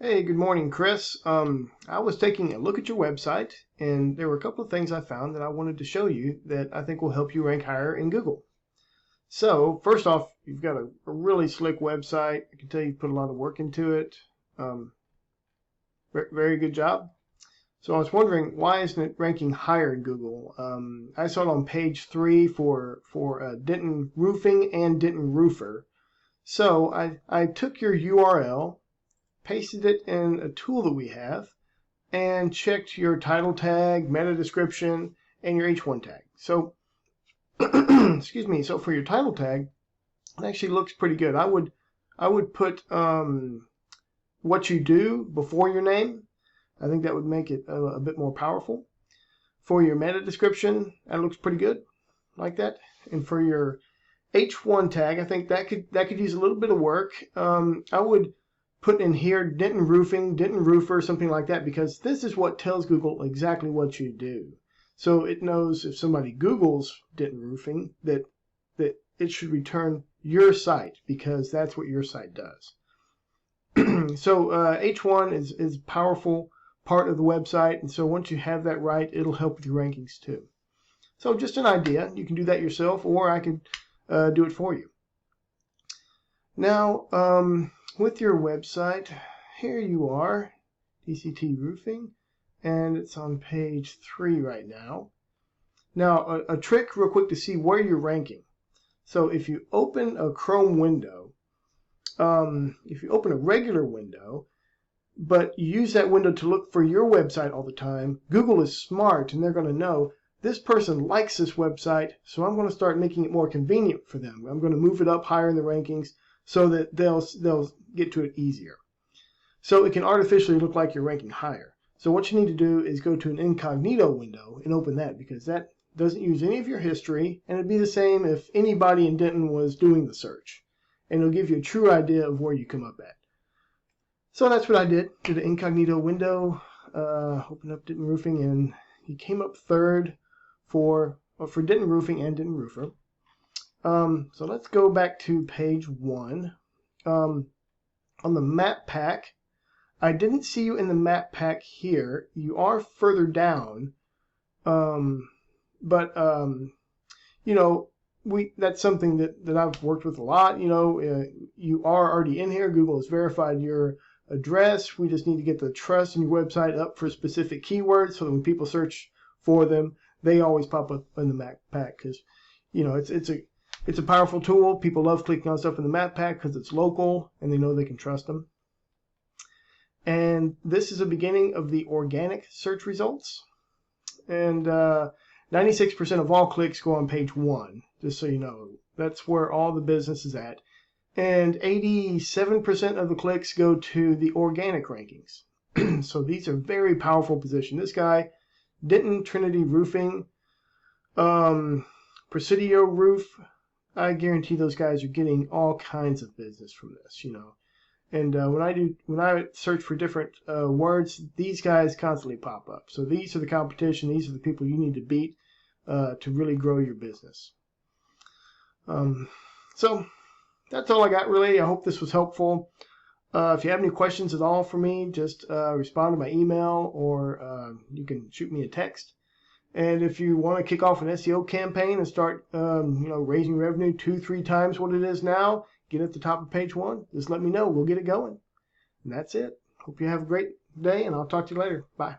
Hey, good morning, Chris. I was taking a look at your website, and there were a couple of things I found that I wanted to show you that I think will help you rank higher in Google. So, first off, you've got a really slick website. I can tell you put a lot of work into it. Very good job. So I was wondering, why isn't it ranking higher in Google? I saw it on page 3 for Denton Roofing and Denton Roofer. So I took your URL, pasted it in a tool that we have, and checked your title tag, meta description, and your H1 tag. So, excuse me. So for your title tag, it actually looks pretty good. I would put what you do before your name. I think that would make it a bit more powerful. For your meta description, that looks pretty good, like that. And for your H1 tag, I think that could use a little bit of work. I would put in here Denton Roofing, Denton Roofer, something like that, because this is what tells Google exactly what you do. So it knows if somebody Googles Denton Roofing that it should return your site, because that's what your site does. So H1 is a powerful part of the website, and so once you have that right, it'll help with your rankings too. So just an idea. You can do that yourself, or I could do it for you. Now, with your website, here you are, DCT Roofing, and it's on page 3 right now. Now, a trick real quick to see where you're ranking. So if you open a Chrome window, if you open a regular window, but you use that window to look for your website all the time, Google is smart, and they're going to know this person likes this website, so I'm going to start making it more convenient for them. I'm going to move it up higher in the rankings so that they'll get to it easier. So it can artificially look like you're ranking higher. So what you need to do is go to an incognito window and open that, because that doesn't use any of your history, and it'd be the same if anybody in Denton was doing the search. And it'll give you a true idea of where you come up at. So that's what I did. Did an incognito window, opened up Denton Roofing, and he came up third for Denton Roofing and Denton Roofer. So let's go back to page 1. On the map pack, I didn't see you in the map pack here. You are further down, but you know, that's something that I've worked with a lot. You know, you are already in here. Google has verified your address. We just need to get the trust in your website up for specific keywords, so that when people search for them, they always pop up in the map pack, because you know it's a powerful tool. People love clicking on stuff in the map pack because it's local and they know they can trust them. And this is the beginning of the organic search results. And 96% of all clicks go on page 1, just so you know. That's where all the business is at. And 87% of the clicks go to the organic rankings. So these are very powerful positions. This guy, Denton Trinity Roofing, Presidio Roof, I guarantee those guys are getting all kinds of business from this, you know. And when I search for different words, these guys constantly pop up. So these are the competition. These are the people you need to beat to really grow your business. So that's all I got, really. I hope this was helpful. If you have any questions at all for me, just respond to my email, or you can shoot me a text. And if you want to kick off an SEO campaign and start raising revenue 2-3 times what it is now, get at the top of page 1, just let me know. We'll get it going. And that's it. Hope you have a great day, and I'll talk to you later. Bye.